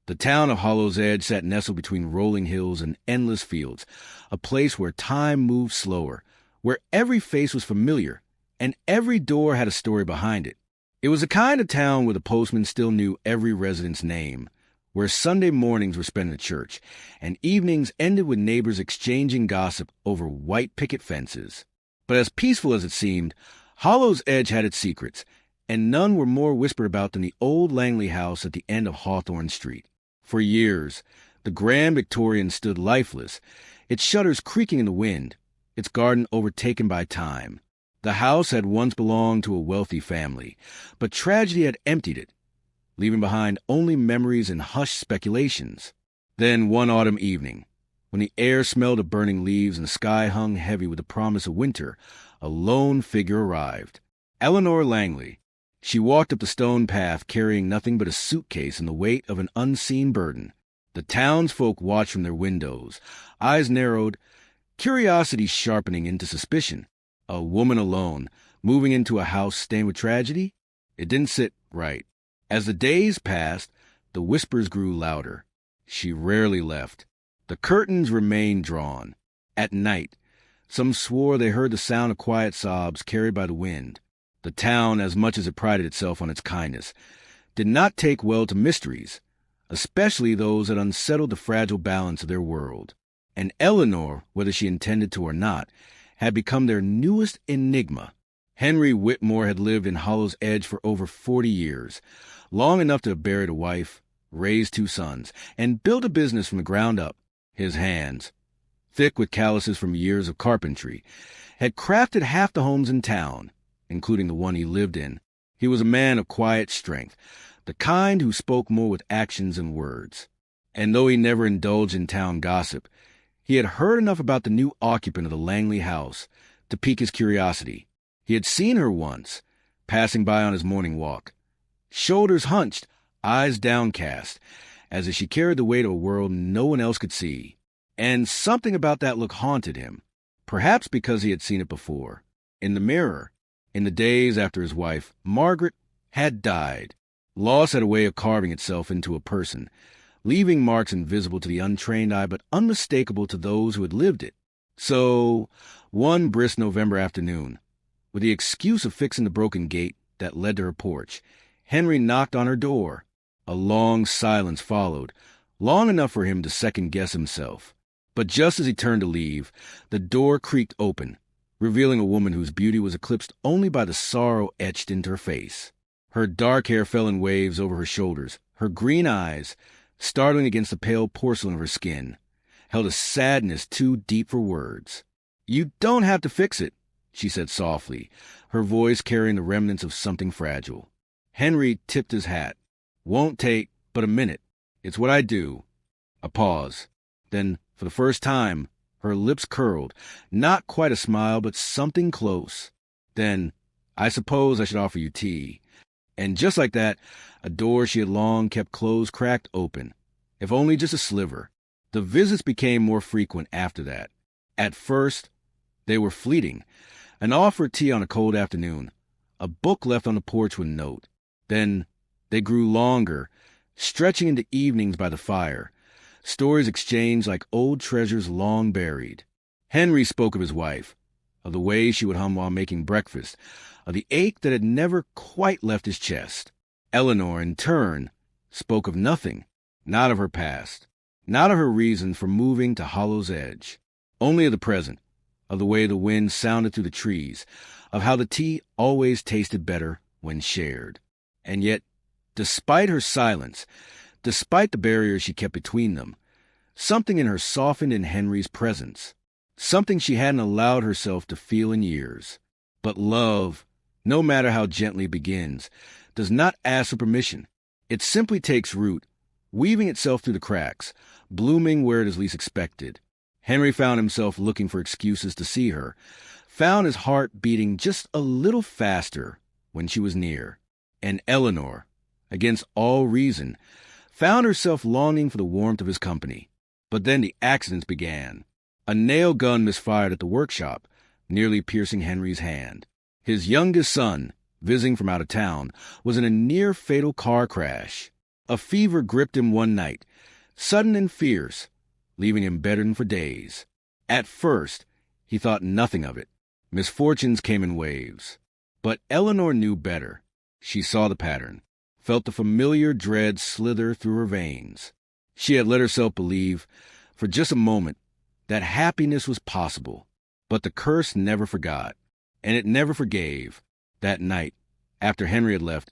The town of Hollow's Edge sat nestled between rolling hills and endless fields, a place where time moved slower, where every face was familiar, and every door had a story behind it. It was the kind of town where the postman still knew every resident's name, where Sunday mornings were spent in church, and evenings ended with neighbors exchanging gossip over white picket fences. But as peaceful as it seemed, Hollow's Edge had its secrets, and none were more whispered about than the old Langley house at the end of Hawthorne Street. For years, the Grand Victorian stood lifeless, its shutters creaking in the wind, its garden overtaken by time. The house had once belonged to a wealthy family, but tragedy had emptied it, leaving behind only memories and hushed speculations. Then one autumn evening, when the air smelled of burning leaves and the sky hung heavy with the promise of winter, a lone figure arrived. Eleanor Langley. She walked up the stone path carrying nothing but a suitcase and the weight of an unseen burden. The townsfolk watched from their windows, eyes narrowed, curiosity sharpening into suspicion. A woman alone, moving into a house stained with tragedy? It didn't sit right. As the days passed, the whispers grew louder. She rarely left. The curtains remained drawn. At night, some swore they heard the sound of quiet sobs carried by the wind. The town, as much as it prided itself on its kindness, did not take well to mysteries, especially those that unsettled the fragile balance of their world. And Eleanor, whether she intended to or not, had become their newest enigma. Henry Whitmore had lived in Hollow's Edge for over 40 years, long enough to have buried a wife, raised 2 sons, and built a business from the ground up. His hands, thick with calluses from years of carpentry, had crafted half the homes in town, including the one he lived in. He was a man of quiet strength, the kind who spoke more with actions than words. And though he never indulged in town gossip, he had heard enough about the new occupant of the Langley house to pique his curiosity. He had seen her once, passing by on his morning walk, shoulders hunched, eyes downcast, as if she carried the weight of a world no one else could see. And something about that look haunted him, perhaps because he had seen it before, in the mirror, in the days after his wife, Margaret, had died. Loss had a way of carving itself into a person, leaving marks invisible to the untrained eye but unmistakable to those who had lived it. So, one brisk November afternoon, with the excuse of fixing the broken gate that led to her porch, Henry knocked on her door. A long silence followed, long enough for him to second-guess himself. But just as he turned to leave, the door creaked open, revealing a woman whose beauty was eclipsed only by the sorrow etched into her face. Her dark hair fell in waves over her shoulders. Her green eyes, startling against the pale porcelain of her skin, held a sadness too deep for words. "You don't have to fix it," she said softly, her voice carrying the remnants of something fragile. Henry tipped his hat. "Won't take but a minute. It's what I do." A pause. Then, for the first time, her lips curled, not quite a smile, but something close. Then, "I suppose I should offer you tea." And just like that, a door she had long kept closed cracked open, if only just a sliver. The visits became more frequent after that. At first, they were fleeting. An offered tea on a cold afternoon, a book left on the porch with a note. Then they grew longer, stretching into evenings by the fire, stories exchanged like old treasures long buried. Henry spoke of his wife, of the way she would hum while making breakfast, of the ache that had never quite left his chest. Eleanor, in turn, spoke of nothing, not of her past, not of her reasons for moving to Hollow's Edge, only of the present, of the way the wind sounded through the trees, of how the tea always tasted better when shared. And yet, despite her silence, despite the barrier she kept between them, something in her softened in Henry's presence, something she hadn't allowed herself to feel in years. But love, no matter how gently it begins, does not ask for permission. It simply takes root, weaving itself through the cracks, blooming where it is least expected. Henry found himself looking for excuses to see her, found his heart beating just a little faster when she was near. And Eleanor, against all reason, found herself longing for the warmth of his company. But then the accidents began. A nail gun misfired at the workshop, nearly piercing Henry's hand. His youngest son, visiting from out of town, was in a near-fatal car crash. A fever gripped him one night, sudden and fierce, leaving him bedridden for days. At first, he thought nothing of it. Misfortunes came in waves. But Eleanor knew better. She saw the pattern, felt the familiar dread slither through her veins. She had let herself believe, for just a moment, that happiness was possible. But the curse never forgot, and it never forgave. That night, after Henry had left,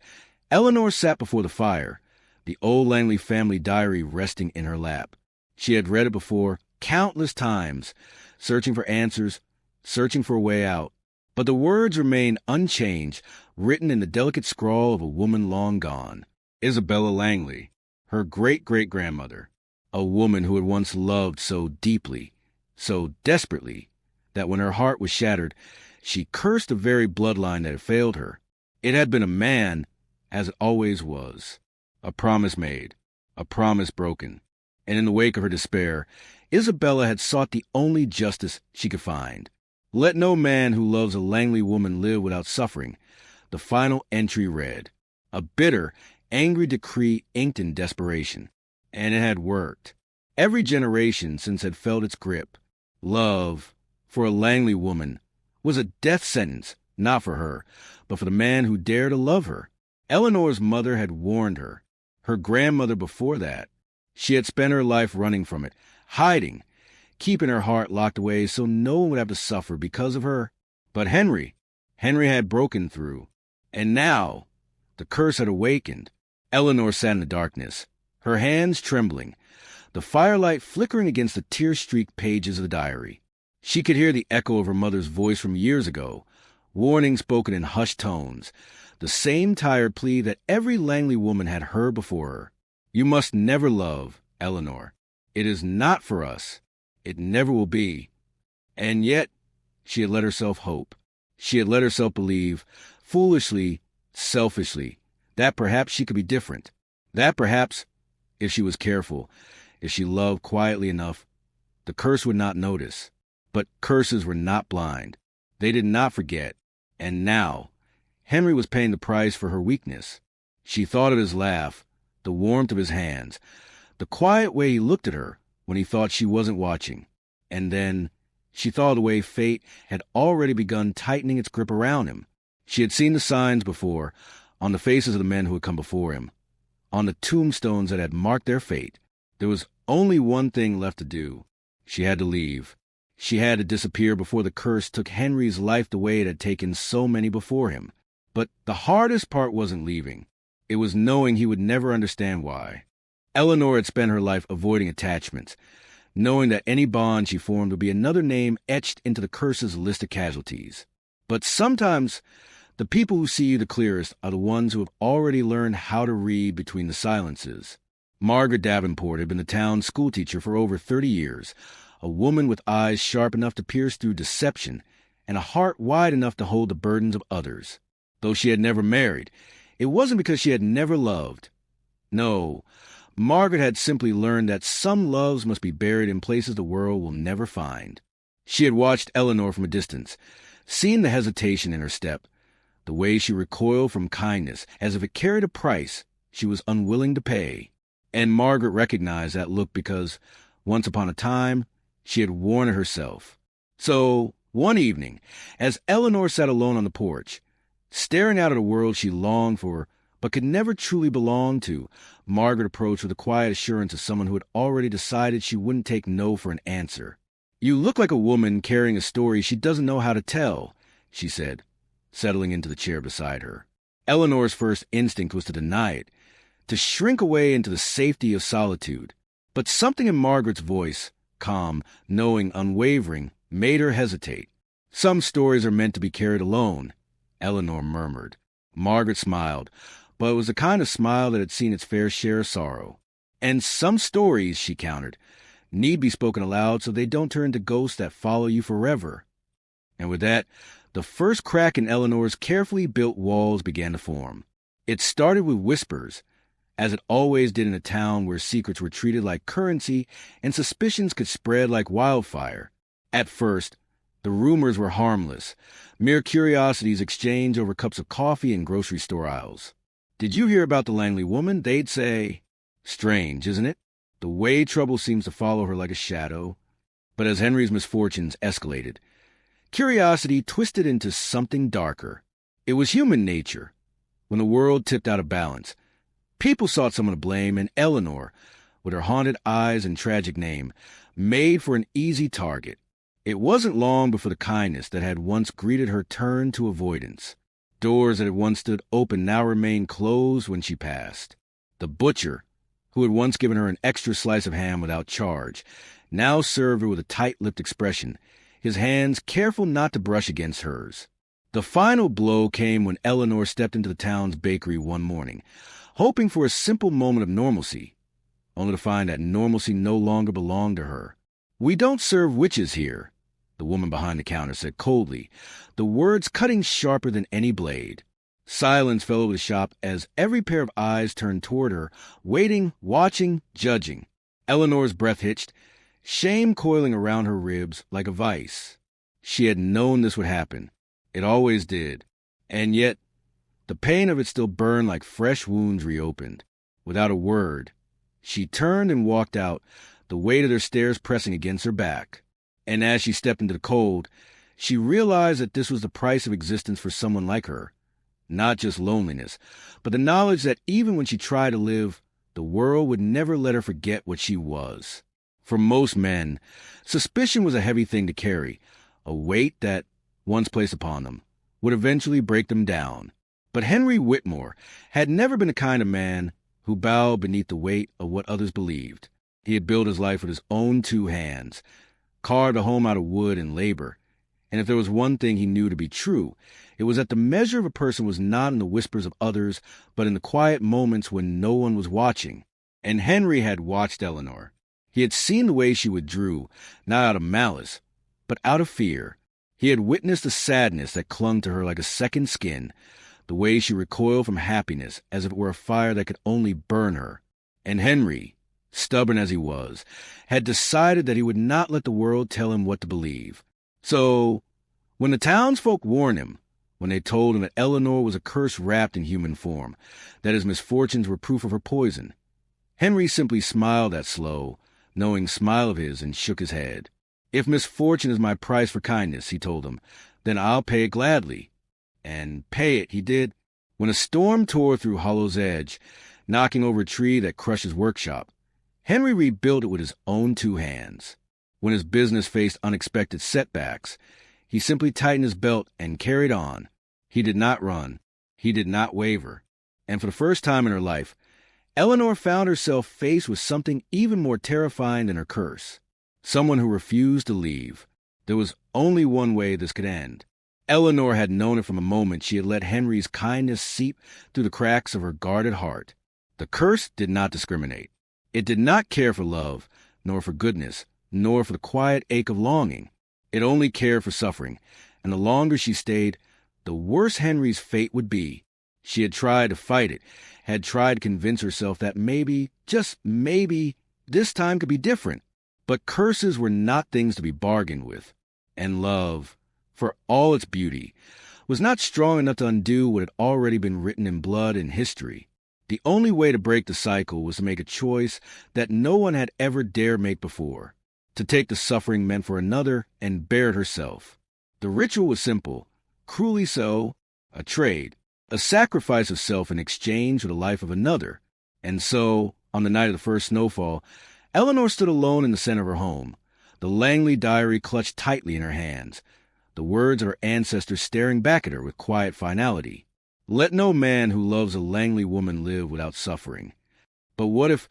Eleanor sat before the fire, the old Langley family diary resting in her lap. She had read it before countless times, searching for answers, searching for a way out. But the words remained unchanged, written in the delicate scrawl of a woman long gone. Isabella Langley, her great-great-grandmother, a woman who had once loved so deeply, so desperately, that when her heart was shattered, she cursed the very bloodline that had failed her. It had been a man, as it always was. A promise made, a promise broken. And in the wake of her despair, Isabella had sought the only justice she could find. Let no man who loves a Langley woman live without suffering. The final entry read, a bitter, angry decree inked in desperation. And it had worked. Every generation since had felt its grip. Love, for a Langley woman, was a death sentence, not for her, but for the man who dared to love her. Eleanor's mother had warned her. Her grandmother before that. She had spent her life running from it, hiding, keeping her heart locked away so no one would have to suffer because of her. But Henry had broken through. And now, the curse had awakened. Eleanor sat in the darkness, her hands trembling, the firelight flickering against the tear-streaked pages of the diary. She could hear the echo of her mother's voice from years ago, warning spoken in hushed tones, the same tired plea that every Langley woman had heard before her. You must never love, Eleanor. It is not for us. It never will be. And yet, she had let herself hope. She had let herself believe, foolishly, selfishly, that perhaps she could be different. That perhaps, if she was careful, if she loved quietly enough, the curse would not notice. But curses were not blind. They did not forget. And now, Henry was paying the price for her weakness. She thought of his laugh, the warmth of his hands, the quiet way he looked at her when he thought she wasn't watching. And then she thought of the way fate had already begun tightening its grip around him. She had seen the signs before, on the faces of the men who had come before him, on the tombstones that had marked their fate. There was only one thing left to do. She had to leave. She had to disappear before the curse took Henry's life the way it had taken so many before him. But the hardest part wasn't leaving. It was knowing he would never understand why. Eleanor had spent her life avoiding attachments, knowing that any bond she formed would be another name etched into the curse's list of casualties. But sometimes, the people who see you the clearest are the ones who have already learned how to read between the silences. Margaret Davenport had been the town's schoolteacher for over 30 years, a woman with eyes sharp enough to pierce through deception and a heart wide enough to hold the burdens of others. Though she had never married, it wasn't because she had never loved. No, Margaret had simply learned that some loves must be buried in places the world will never find. She had watched Eleanor from a distance, seen the hesitation in her step, the way she recoiled from kindness as if it carried a price she was unwilling to pay. And Margaret recognized that look because, once upon a time, she had worn it herself. So, one evening, as Eleanor sat alone on the porch, staring out at a world she longed for but could never truly belong to, Margaret approached with the quiet assurance of someone who had already decided she wouldn't take no for an answer. "You look like a woman carrying a story she doesn't know how to tell," she said, settling into the chair beside her. Eleanor's first instinct was to deny it, to shrink away into the safety of solitude. But something in Margaret's voice, calm, knowing, unwavering, made her hesitate. "Some stories are meant to be carried alone," Eleanor murmured. Margaret smiled, but it was the kind of smile that had seen its fair share of sorrow. "And some stories," she countered, "need be spoken aloud so they don't turn into ghosts that follow you forever." And with that, the first crack in Eleanor's carefully built walls began to form. It started with whispers, as it always did in a town where secrets were treated like currency and suspicions could spread like wildfire. At first, the rumors were harmless, mere curiosities exchanged over cups of coffee in grocery store aisles. "Did you hear about the Langley woman?" they'd say. Strange, isn't it? The way trouble seems to follow her like a shadow. But as Henry's misfortunes escalated, curiosity twisted into something darker. It was human nature. When the world tipped out of balance, people sought someone to blame, and Eleanor, with her haunted eyes and tragic name, made for an easy target. It wasn't long before the kindness that had once greeted her turned to avoidance. Doors that had once stood open now remained closed when she passed. The butcher, who had once given her an extra slice of ham without charge, now served her with a tight-lipped expression, his hands careful not to brush against hers. The final blow came when Eleanor stepped into the town's bakery one morning, hoping for a simple moment of normalcy, only to find that normalcy no longer belonged to her. "We don't serve witches here," the woman behind the counter said coldly, the words cutting sharper than any blade. Silence fell over the shop as every pair of eyes turned toward her, waiting, watching, judging. Eleanor's breath hitched, shame coiling around her ribs like a vice. She had known this would happen. It always did. And yet, the pain of it still burned like fresh wounds reopened. Without a word, she turned and walked out, the weight of their stares pressing against her back. And as she stepped into the cold, she realized that this was the price of existence for someone like her. Not just loneliness, but the knowledge that even when she tried to live, the world would never let her forget what she was. For most men, suspicion was a heavy thing to carry, a weight that, once placed upon them, would eventually break them down. But Henry Whitmore had never been the kind of man who bowed beneath the weight of what others believed. He had built his life with his own 2 hands, carved a home out of wood and labor, and if there was one thing he knew to be true, it was that the measure of a person was not in the whispers of others, but in the quiet moments when no one was watching. And Henry had watched Eleanor. He had seen the way she withdrew, not out of malice, but out of fear. He had witnessed the sadness that clung to her like a second skin, the way she recoiled from happiness as if it were a fire that could only burn her. And Henry, stubborn as he was, had decided that he would not let the world tell him what to believe. So, when the townsfolk warned him, when they told him that Eleanor was a curse wrapped in human form, that his misfortunes were proof of her poison, Henry simply smiled that slow, knowing smile of his and shook his head. "If misfortune is my price for kindness," he told them, "then I'll pay it gladly." And pay it he did. When a storm tore through Hollow's Edge, knocking over a tree that crushed his workshop, Henry rebuilt it with his own 2 hands. When his business faced unexpected setbacks, he simply tightened his belt and carried on. He did not run. He did not waver. And for the first time in her life, Eleanor found herself faced with something even more terrifying than her curse. Someone who refused to leave. There was only one way this could end. Eleanor had known it from the moment she had let Henry's kindness seep through the cracks of her guarded heart. The curse did not discriminate. It did not care for love, nor for goodness, nor for the quiet ache of longing. It only cared for suffering, and the longer she stayed, the worse Henry's fate would be. She had tried to fight it, had tried to convince herself that maybe, just maybe, this time could be different. But curses were not things to be bargained with. And love, for all its beauty, was not strong enough to undo what had already been written in blood and history. The only way to break the cycle was to make a choice that no one had ever dared make before. To take the suffering meant for another and bear it herself. The ritual was simple, cruelly so, a trade, a sacrifice of self in exchange for the life of another. And so, on the night of the first snowfall, Eleanor stood alone in the center of her home, the Langley diary clutched tightly in her hands, the words of her ancestors staring back at her with quiet finality. Let no man who loves a Langley woman live without suffering. But what if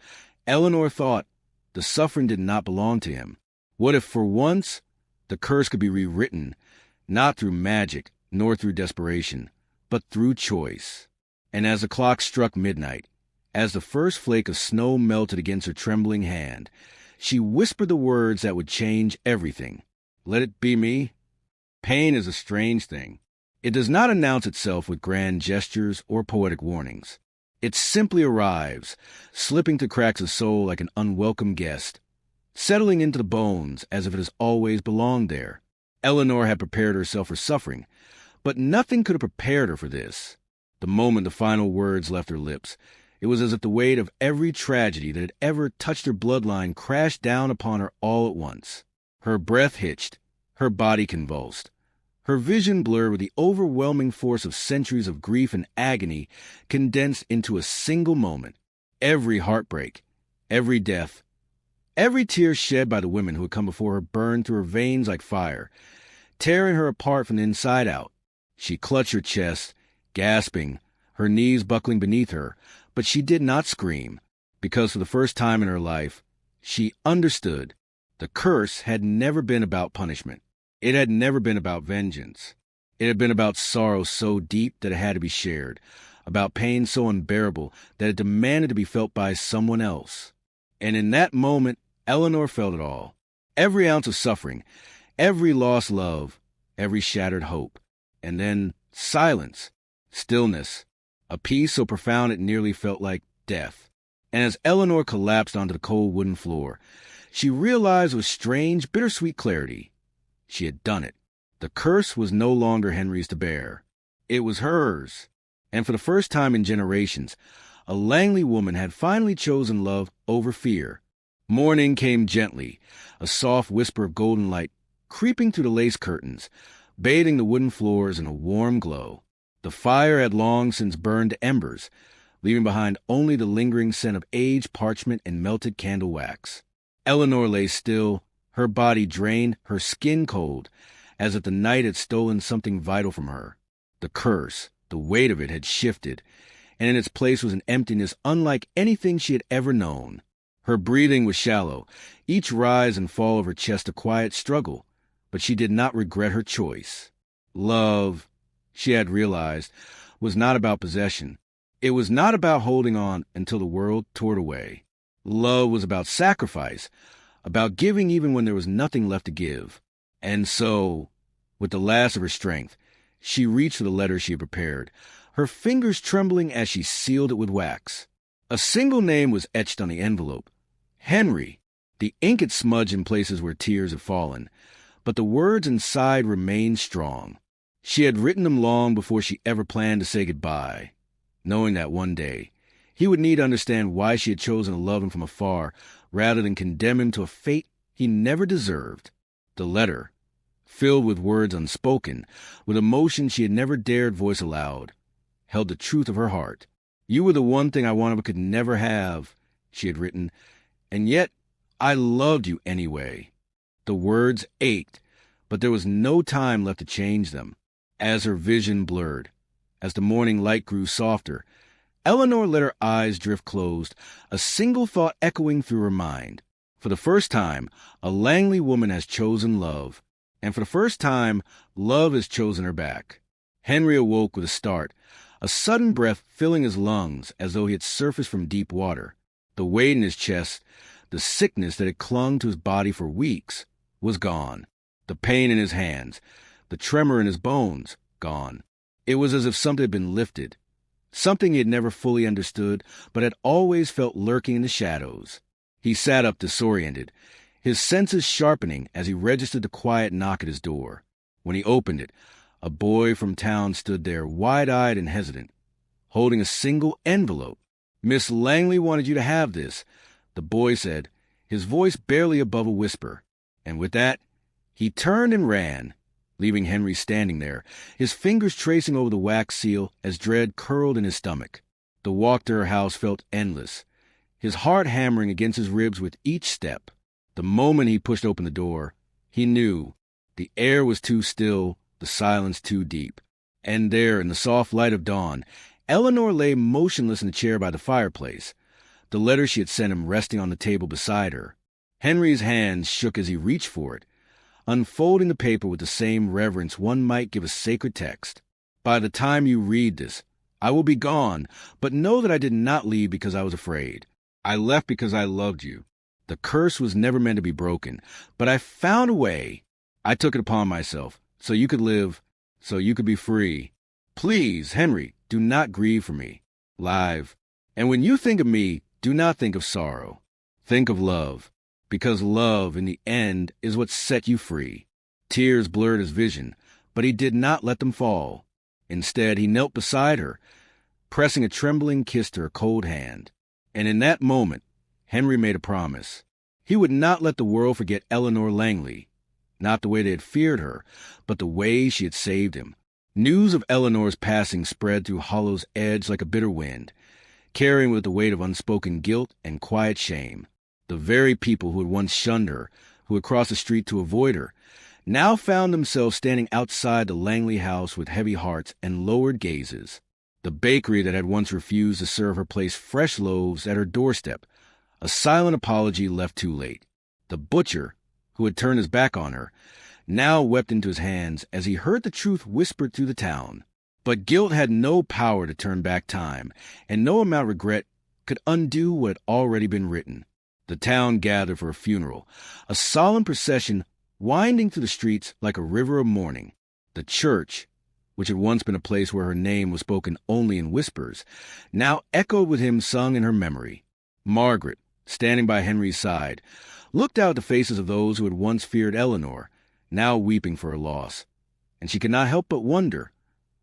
Eleanor thought the suffering did not belong to him? What if, for once, the curse could be rewritten, not through magic, nor through desperation, but through choice? And as the clock struck midnight, as the first flake of snow melted against her trembling hand, she whispered the words that would change everything. Let it be me. Pain is a strange thing. It does not announce itself with grand gestures or poetic warnings. It simply arrives, slipping through cracks of soul like an unwelcome guest, settling into the bones as if it has always belonged there. Eleanor had prepared herself for suffering, but nothing could have prepared her for this. The moment the final words left her lips, It was as if the weight of every tragedy that had ever touched her bloodline crashed down upon her all at once. Her breath hitched, her body convulsed. Her vision blurred with the overwhelming force of centuries of grief and agony condensed into a single moment. Every heartbreak, every death, every tear shed by the women who had come before her burned through her veins like fire, tearing her apart from the inside out. She clutched her chest, gasping, her knees buckling beneath her, but she did not scream, because for the first time in her life, she understood. The curse had never been about punishment. It had never been about vengeance. It had been about sorrow so deep that it had to be shared, about pain so unbearable that it demanded to be felt by someone else. And in that moment, Eleanor felt it all. Every ounce of suffering, every lost love, every shattered hope. And then silence, stillness, a peace so profound it nearly felt like death. And as Eleanor collapsed onto the cold wooden floor, she realized with strange, bittersweet clarity, she had done it. The curse was no longer Henry's to bear. It was hers. And for the first time in generations, a Langley woman had finally chosen love over fear. Morning came gently, a soft whisper of golden light creeping through the lace curtains, bathing the wooden floors in a warm glow. The fire had long since burned to embers, leaving behind only the lingering scent of aged parchment and melted candle wax. Eleanor lay still, her body drained, her skin cold, as if the night had stolen something vital from her. The curse, the weight of it had shifted, and in its place was an emptiness unlike anything she had ever known. Her breathing was shallow, each rise and fall of her chest a quiet struggle, but she did not regret her choice. Love, she had realized, was not about possession. It was not about holding on until the world tore it away. Love was about sacrifice, about giving even when there was nothing left to give. And so, with the last of her strength, she reached for the letter she had prepared, her fingers trembling as she sealed it with wax. A single name was etched on the envelope. Henry. The ink had smudged in places where tears had fallen, but the words inside remained strong. She had written them long before she ever planned to say goodbye, knowing that one day he would need to understand why she had chosen to love him from afar rather than condemn him to a fate he never deserved. The letter, filled with words unspoken, with emotion she had never dared voice aloud, held the truth of her heart. "You were the one thing I wanted but could never have," she had written, "and yet I loved you anyway." The words ached, but there was no time left to change them. As her vision blurred, as the morning light grew softer, Eleanor let her eyes drift closed, a single thought echoing through her mind. For the first time, a Langley woman has chosen love, and for the first time, love has chosen her back. Henry awoke with a start, a sudden breath filling his lungs as though he had surfaced from deep water. The weight in his chest, the sickness that had clung to his body for weeks, was gone. The pain in his hands, the tremor in his bones, gone. It was as if something had been lifted, something he had never fully understood, but had always felt lurking in the shadows. He sat up disoriented, his senses sharpening as he registered the quiet knock at his door. When he opened it, a boy from town stood there, wide-eyed and hesitant, holding a single envelope. "Miss Langley wanted you to have this," the boy said, his voice barely above a whisper. And with that, he turned and ran, leaving Henry standing there, his fingers tracing over the wax seal as dread curled in his stomach. The walk to her house felt endless, his heart hammering against his ribs with each step. The moment he pushed open the door, he knew the air was too still, the silence too deep. And there, in the soft light of dawn, Eleanor lay motionless in the chair by the fireplace, the letter she had sent him resting on the table beside her. Henry's hands shook as he reached for it, unfolding the paper with the same reverence one might give a sacred text. "By the time you read this, I will be gone, but know that I did not leave because I was afraid. I left because I loved you. The curse was never meant to be broken, but I found a way. I took it upon myself, so you could live, so you could be free. Please, Henry, do not grieve for me. Live. And when you think of me, do not think of sorrow. Think of love, because love, in the end, is what set you free." Tears blurred his vision, but he did not let them fall. Instead, he knelt beside her, pressing a trembling kiss to her cold hand. And in that moment, Henry made a promise. He would not let the world forget Eleanor Langley, not the way they had feared her, but the way she had saved him. News of Eleanor's passing spread through Hollow's Edge like a bitter wind, carrying with the weight of unspoken guilt and quiet shame. The very people who had once shunned her, who had crossed the street to avoid her, now found themselves standing outside the Langley house with heavy hearts and lowered gazes. The bakery that had once refused to serve her placed fresh loaves at her doorstep, a silent apology left too late. The butcher, who had turned his back on her, now wept into his hands as he heard the truth whispered through the town. But guilt had no power to turn back time, and no amount of regret could undo what had already been written. The town gathered for a funeral, a solemn procession winding through the streets like a river of mourning. The church, which had once been a place where her name was spoken only in whispers, now echoed with hymns sung in her memory. Margaret, standing by Henry's side, looked out at the faces of those who had once feared Eleanor, now weeping for her loss. And she could not help but wonder,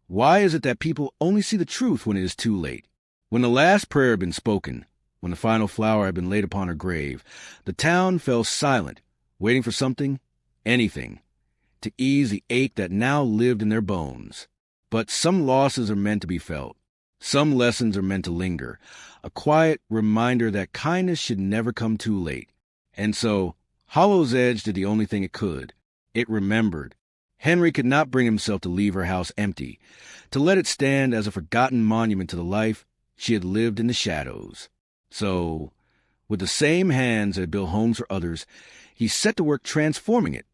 why is it that people only see the truth when it is too late? When the last prayer had been spoken, when the final flower had been laid upon her grave, the town fell silent, waiting for something, anything, to ease the ache that now lived in their bones. But some losses are meant to be felt. Some lessons are meant to linger, a quiet reminder that kindness should never come too late. And so, Hollow's Edge did the only thing it could. It remembered. Henry could not bring himself to leave her house empty, to let it stand as a forgotten monument to the life she had lived in the shadows. So, with the same hands that had built homes for others, he set to work transforming it.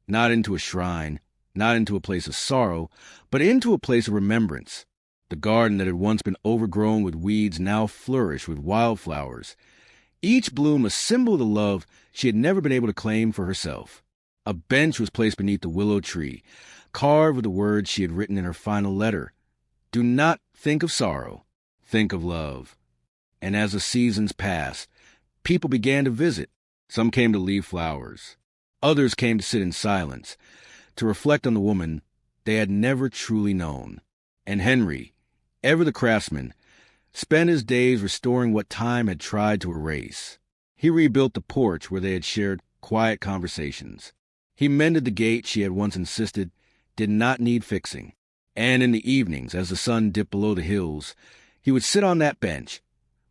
Not into a shrine, not into a place of sorrow, but into a place of remembrance. The garden that had once been overgrown with weeds now flourished with wildflowers, each bloom a symbol of the love she had never been able to claim for herself. A bench was placed beneath the willow tree, carved with the words she had written in her final letter. Do not think of sorrow, think of love. And as the seasons passed, people began to visit. Some came to leave flowers. Others came to sit in silence, to reflect on the woman they had never truly known. And Henry, ever the craftsman, spent his days restoring what time had tried to erase. He rebuilt the porch where they had shared quiet conversations. He mended the gate she had once insisted did not need fixing. And in the evenings, as the sun dipped below the hills, he would sit on that bench,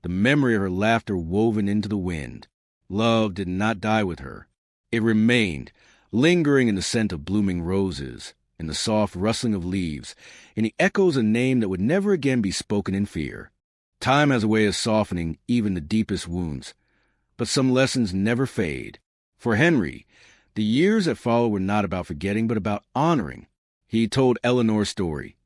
the memory of her laughter woven into the wind. Love did not die with her. It remained, lingering in the scent of blooming roses, in the soft rustling of leaves, in the echoes of a name that would never again be spoken in fear. Time has a way of softening even the deepest wounds, but some lessons never fade. For Henry, the years that followed were not about forgetting, but about honoring. He told Eleanor's story,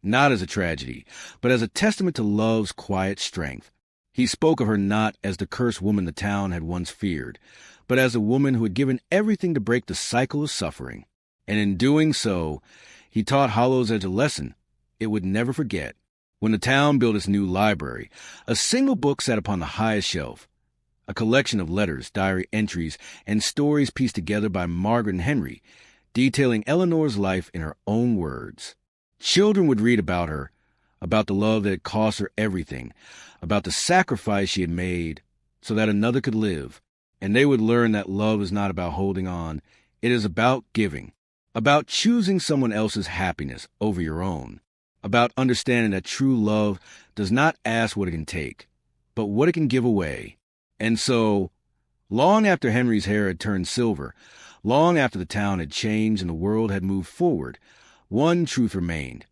not as a tragedy, but as a testament to love's quiet strength. He spoke of her not as the cursed woman the town had once feared, but as a woman who had given everything to break the cycle of suffering. And in doing so, he taught Hollow's Edge a lesson it would never forget. When the town built its new library, a single book sat upon the highest shelf, a collection of letters, diary entries, and stories pieced together by Margaret and Henry, detailing Eleanor's life in her own words. Children would read about her, about the love that had cost her everything, about the sacrifice she had made so that another could live. And they would learn that love is not about holding on. It is about giving, about choosing someone else's happiness over your own, about understanding that true love does not ask what it can take, but what it can give away. And so, long after Henry's hair had turned silver, long after the town had changed and the world had moved forward, one truth remained.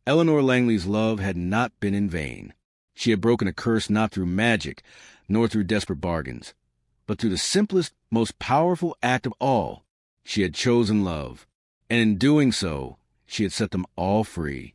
Eleanor Langley's love had not been in vain. She had broken a curse not through magic, nor through desperate bargains, but through the simplest, most powerful act of all. She had chosen love, and in doing so, she had set them all free.